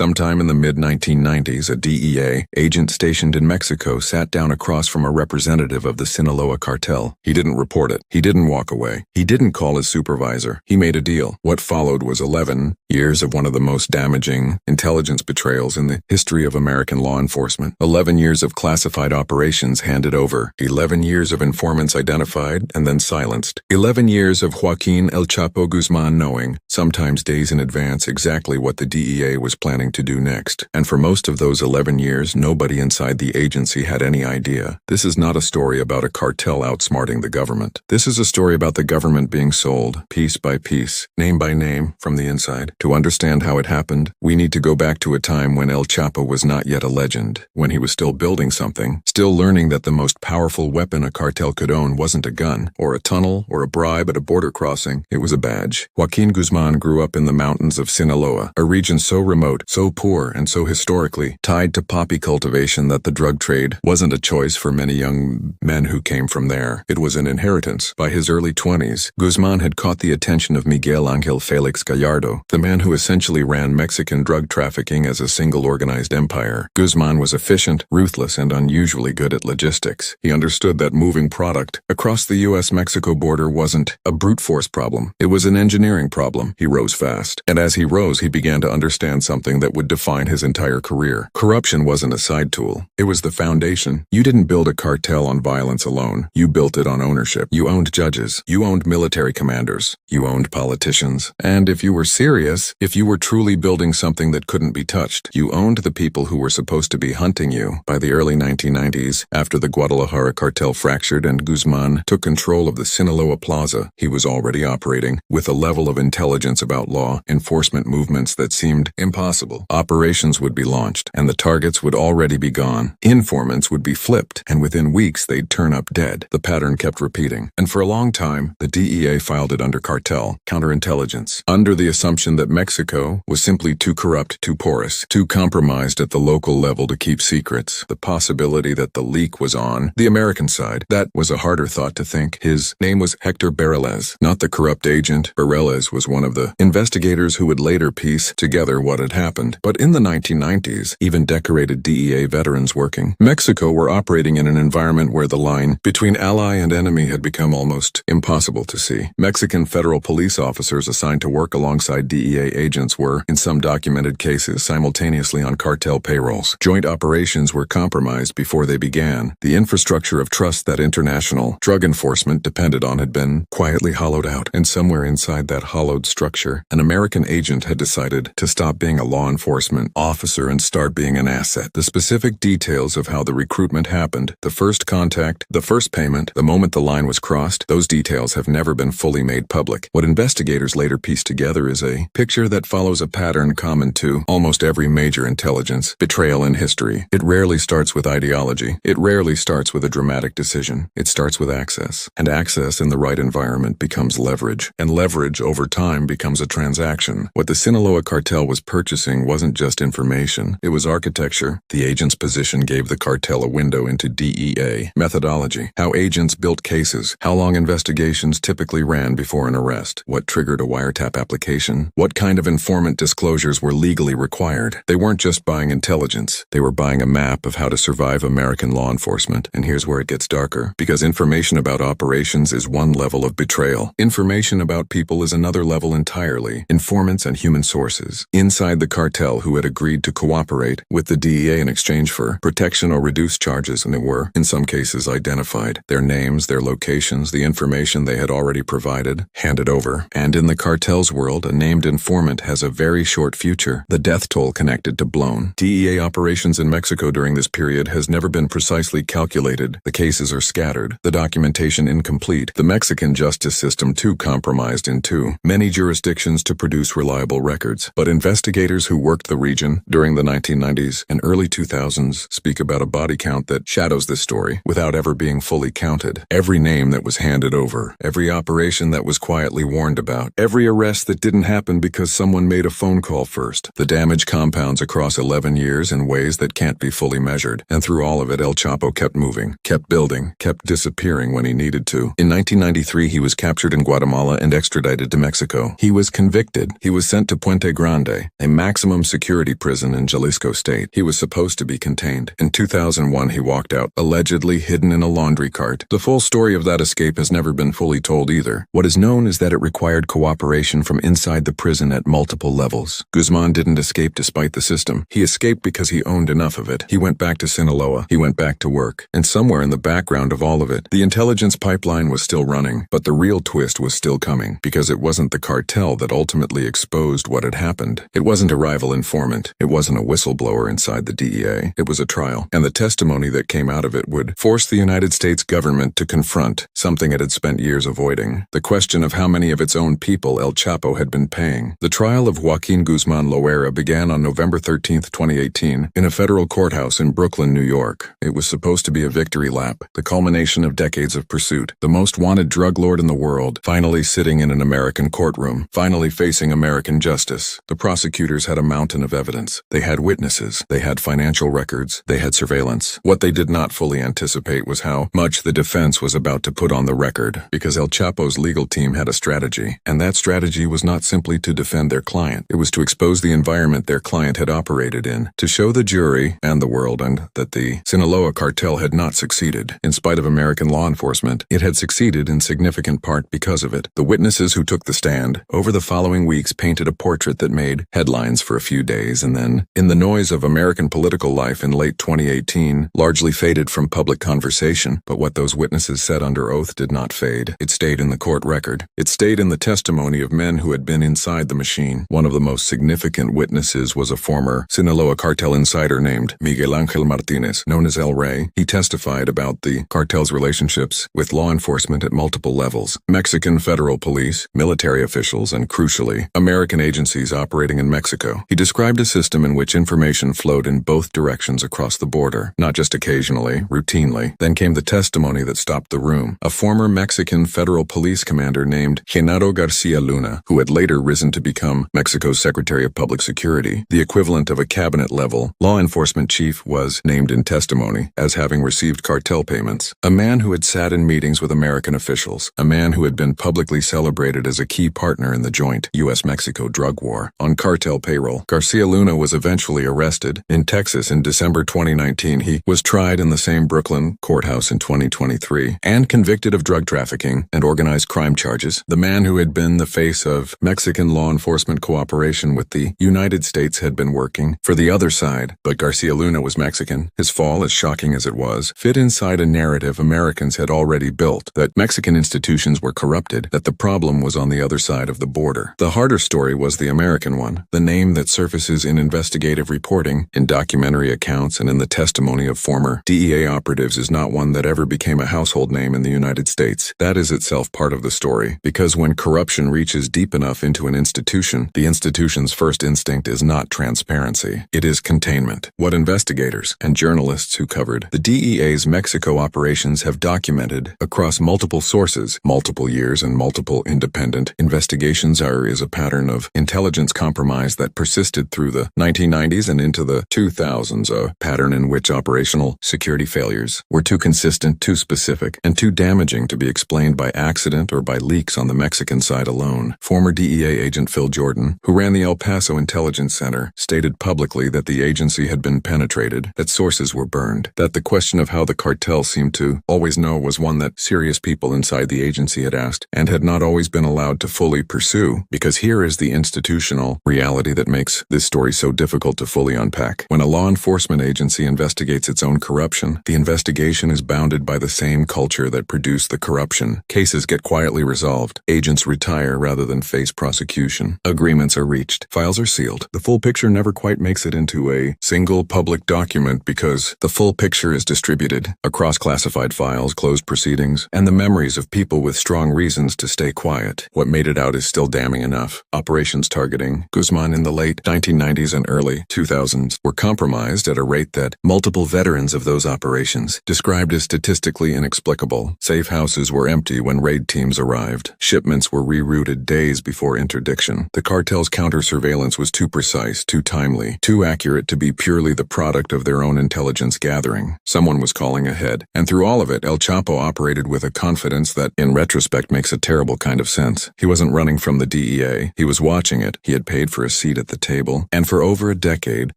Sometime in the mid-1990s, a DEA agent stationed in Mexico sat down across from a representative of the Sinaloa Cartel. He didn't report it. He didn't walk away. He didn't call his supervisor. He made a deal. What followed was 11 years of one of the most damaging intelligence betrayals in the history of American law enforcement. 11 years of classified operations handed over. 11 years of informants identified and then silenced. 11 years of Joaquín El Chapo Guzmán knowing, sometimes days in advance, exactly what the DEA was planning to do next. And for most of those 11 years, nobody inside the agency had any idea. This is not a story about a cartel outsmarting the government. This is a story about the government being sold, piece by piece, name by name, from the inside. To understand how it happened, we need to go back to a time when El Chapo was not yet a legend, when he was still building something, still learning that the most powerful weapon a cartel could own wasn't a gun, or a tunnel, or a bribe at a border crossing. It was a badge. Joaquín Guzmán grew up in the mountains of Sinaloa, a region so remote, so poor, and so historically tied to poppy cultivation that the drug trade wasn't a choice for many young men who came from there. It was an inheritance. By his early 20s, Guzmán had caught the attention of Miguel Ángel Félix Gallardo, the man who essentially ran Mexican drug trafficking as a single organized empire. Guzmán was efficient, ruthless, and unusually good at logistics. He understood that moving product across the U.S.-Mexico border wasn't a brute force problem. It was an engineering problem. He rose fast. And as he rose, he began to understand something that would define his entire career. Corruption wasn't a side tool. It was the foundation. You didn't build a cartel on violence alone. You built it on ownership. You owned judges. You owned military commanders. You owned politicians. And if you were serious, if you were truly building something that couldn't be touched, you owned the people who were supposed to be hunting you. By the early 1990s, after the Guadalajara cartel fractured and Guzmán took control of the Sinaloa Plaza, he was already operating with a level of intelligence about law enforcement movements that seemed impossible. Operations would be launched, and the targets would already be gone. Informants would be flipped, and within weeks they'd turn up dead. The pattern kept repeating, and for a long time, the DEA filed it under cartel, counterintelligence, under the assumption that Mexico was simply too corrupt, too porous, too compromised at the local level to keep secrets. The possibility that the leak was on the American side, that was a harder thought to think. His name was Hector Betrayal, not the corrupt agent. Betrayal was one of the investigators who would later piece together what had happened. But in the 1990s, even decorated DEA veterans working Mexico were operating in an environment where the line between ally and enemy had become almost impossible to see. Mexican federal police officers assigned to work alongside DEA agents were, in some documented cases, simultaneously on cartel payrolls. Joint operations were compromised before they began. The infrastructure of trust that international drug enforcement depended on had been quietly hollowed out, and somewhere inside that hollowed structure, an American agent had decided to stop being a law enforcement officer and start being an asset. The specific details of how the recruitment happened, the first contact, the first payment, the moment the line was crossed, those details have never been fully made public. What investigators later pieced together is a picture that follows a pattern common to almost every major intelligence betrayal in history. It rarely starts with ideology. It rarely starts with a dramatic decision. It starts with access. And access in the right environment becomes leverage. And leverage over time becomes a transaction. What the Sinaloa Cartel was purchasing wasn't just information. It was architecture. The agent's position gave the cartel a window into DEA methodology, how agents built cases, how long investigations typically ran before an arrest, what triggered a wiretap application, what kind of informant disclosures were legally required. They weren't just buying intelligence. They were buying a map of how to survive American law enforcement. And here's where it gets darker, because information about operations is one level of betrayal. Information about people is another level entirely. Informants and human sources inside the cartel who had agreed to cooperate with the DEA in exchange for protection or reduced charges, and they were, in some cases, identified. Their names, their locations, the information they had already provided, handed over. And in the cartel's world, a named informant has a very short future. The death toll connected to blown. DEA operations in Mexico during this period has never been precisely calculated. The cases are scattered, the documentation incomplete, the Mexican justice system too compromised in many jurisdictions to produce reliable records. But investigators who worked the region during the 1990s and early 2000s speak about a body count that shadows this story without ever being fully counted. Every name that was handed over, every operation that was quietly warned about, every arrest that didn't happen because someone made a phone call first. The damage compounds across 11 years in ways that can't be fully measured. And through all of it, El Chapo kept moving, kept building, kept disappearing when he needed to. In 1993, he was captured in Guatemala and extradited to Mexico. He was convicted. He was sent to Puente Grande, a maximum maximum security prison in Jalisco State. He was supposed to be contained. In 2001, he walked out, allegedly hidden in a laundry cart. The full story of that escape has never been fully told either. What is known is that it required cooperation from inside the prison at multiple levels. Guzmán didn't escape despite the system. He escaped because he owned enough of it. He went back to Sinaloa. He went back to work. And somewhere in the background of all of it, the intelligence pipeline was still running, but the real twist was still coming, because it wasn't the cartel that ultimately exposed what had happened. It wasn't a rival informant. It wasn't a whistleblower inside the DEA. It was a trial, and the testimony that came out of it would force the United States government to confront something it had spent years avoiding: the question of how many of its own people El Chapo had been paying. The trial of Joaquín Guzmán Loera began on November 13, 2018, in a federal courthouse in Brooklyn, New York. It was supposed to be a victory lap, the culmination of decades of pursuit. The most wanted drug lord in the world, finally sitting in an American courtroom, finally facing American justice. The prosecutors had a mountain of evidence. They had witnesses. They had financial records. They had surveillance. What they did not fully anticipate was how much the defense was about to put on the record, because El Chapo's legal team had a strategy, and that strategy was not simply to defend their client. It was to expose the environment their client had operated in, to show the jury and the world that the Sinaloa Cartel had not succeeded. In spite of American law enforcement, it had succeeded in significant part because of it. The witnesses who took the stand over the following weeks painted a portrait that made headlines for a few days, and then, in the noise of American political life in late 2018, largely faded from public conversation. But what those witnesses said under oath did not fade. It stayed in the court record. It stayed in the testimony of men who had been inside the machine. One of the most significant witnesses was a former Sinaloa Cartel insider named Miguel Ángel Martínez, known as El Rey. He testified about the cartel's relationships with law enforcement at multiple levels: Mexican federal police, military officials, and crucially, American agencies operating in Mexico. He described a system in which information flowed in both directions across the border, not just occasionally, routinely. Then came the testimony that stopped the room. A former Mexican federal police commander named Genaro Garcia Luna, who had later risen to become Mexico's Secretary of Public Security, the equivalent of a cabinet-level law enforcement chief, was named in testimony as having received cartel payments. A man who had sat in meetings with American officials. A man who had been publicly celebrated as a key partner in the joint U.S.-Mexico drug war. On cartel payroll, Garcia Luna was eventually arrested in Texas in December 2019. He was tried in the same Brooklyn courthouse in 2023 and convicted of drug trafficking and organized crime charges. The man who had been the face of Mexican law enforcement cooperation with the United States had been working for the other side, but Garcia Luna was Mexican. His fall, as shocking as it was, fit inside a narrative Americans had already built, that Mexican institutions were corrupted, that the problem was on the other side of the border. The harder story was the American one, the name that surfaces in investigative reporting, in documentary accounts, and in the testimony of former DEA operatives is not one that ever became a household name in the United States. That is itself part of the story, because when corruption reaches deep enough into an institution, the institution's first instinct is not transparency. It is containment. What investigators and journalists who covered the DEA's Mexico operations have documented across multiple sources, multiple years, and multiple independent investigations is a pattern of intelligence compromise that persisted through the 1990s and into the 2000s, a pattern in which operational security failures were too consistent, too specific, and too damaging to be explained by accident or by leaks on the Mexican side alone. Former DEA agent Phil Jordan, who ran the El Paso Intelligence Center, stated publicly that the agency had been penetrated, that sources were burned, that the question of how the cartel seemed to always know was one that serious people inside the agency had asked and had not always been allowed to fully pursue, because here is the institutional reality that makes this story so difficult to fully unpack. When a law enforcement agency investigates its own corruption, the investigation is bounded by the same culture that produced the corruption. Cases get quietly resolved. Agents retire rather than face prosecution. Agreements are reached. Files are sealed. The full picture never quite makes it into a single public document because the full picture is distributed across classified files, closed proceedings, and the memories of people with strong reasons to stay quiet. What made it out is still damning enough. Operations targeting Guzmán in the late 1990s and early 2000s were compromised at a rate that multiple veterans of those operations described as statistically inexplicable. Safe houses were empty when raid teams arrived. Shipments were rerouted days before interdiction. The cartel's counter-surveillance was too precise, too timely, too accurate to be purely the product of their own intelligence gathering. Someone was calling ahead. And through all of it, El Chapo operated with a confidence that, in retrospect, makes a terrible kind of sense. He wasn't running from the DEA. He was watching it. He had paid for a seat at the table, and for over a decade,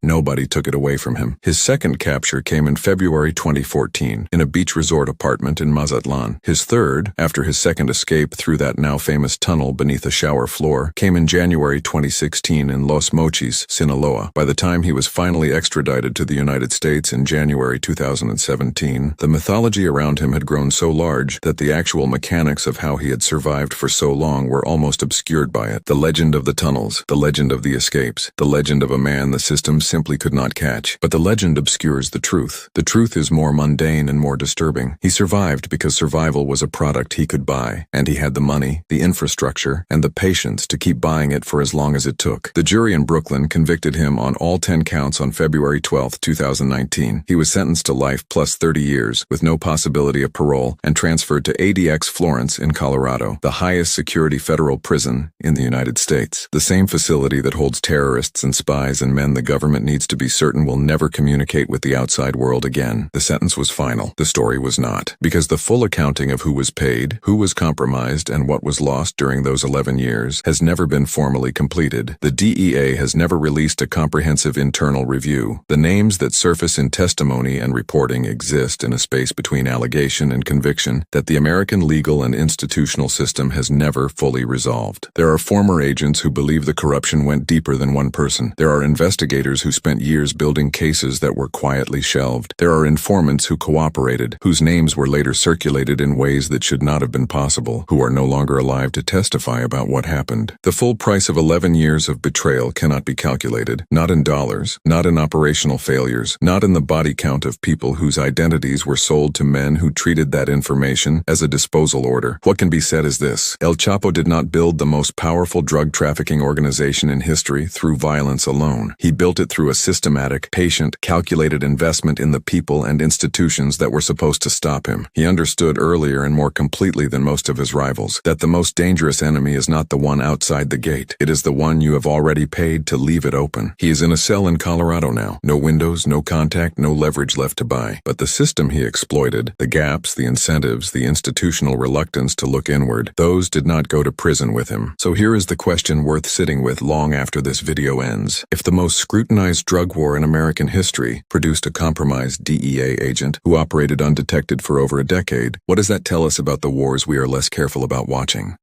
nobody took it away from him. His second capture came in February 2014 in a beach resort apartment in Mazatlan. His third, after his second escape through that now famous tunnel beneath a shower floor, came in January 2016 in Los Mochis, Sinaloa. By the time he was finally extradited to the United States in January 2017, the mythology around him had grown so large that the actual mechanics of how he had survived for so long were almost obscured by it. The legend of the tunnels, the legend of the escapes, the legend of a man the system simply could not catch. But the legend obscures the truth. The truth is more mundane and more disturbing. He survived because survival was a product he could buy, and he had the money, the infrastructure, and the patience to keep buying it for as long as it took. The jury in Brooklyn convicted him on all 10 counts on February 12, 2019. He was sentenced to life plus 30 years, with no possibility of parole, and transferred to ADX Florence in Colorado, the highest security federal prison in the United States. The same facility that holds terrorists and spies and men the government needs to be certain will never communicate with the outside world again. The sentence was final. The story was not. Because the full accounting of who was paid, who was compromised, and what was lost during those 11 years has never been formally completed. The DEA has never released a comprehensive internal review. The names that surface in testimony and reporting exist in a space between allegation and conviction that the American legal and institutional system has never fully resolved. There are former agents who believe the corruption went deeper than one person. There are investigators who spent years building cases that were quietly shelved. There are informants who cooperated, whose names were later circulated in ways that should not have been possible, who are no longer alive to testify about what happened. The full price of 11 years of betrayal cannot be calculated, not in dollars, not in operational failures, not in the body count of people whose identities were sold to men who treated that information as a disposal order. What can be said is this: El Chapo did not build the most powerful drug trafficking organization in history through violence alone. He built it through a systematic, patient, calculated investment in the people and institutions that were supposed to stop him. He understood earlier and more completely than most of his rivals that the most dangerous enemy is not the one outside the gate. It is the one you have already paid to leave it open. He is in a cell in Colorado now. No windows, no contact, no leverage left to buy. But the system he exploited, the gaps, the incentives, the institutional reluctance to look inward, those did not go to prison with him. So here is the question worth sitting with long after this video ends. If the most scrutinized drug war in American history produced a compromised DEA agent who operated undetected for over a decade, what does that tell us about the wars we are less careful about watching?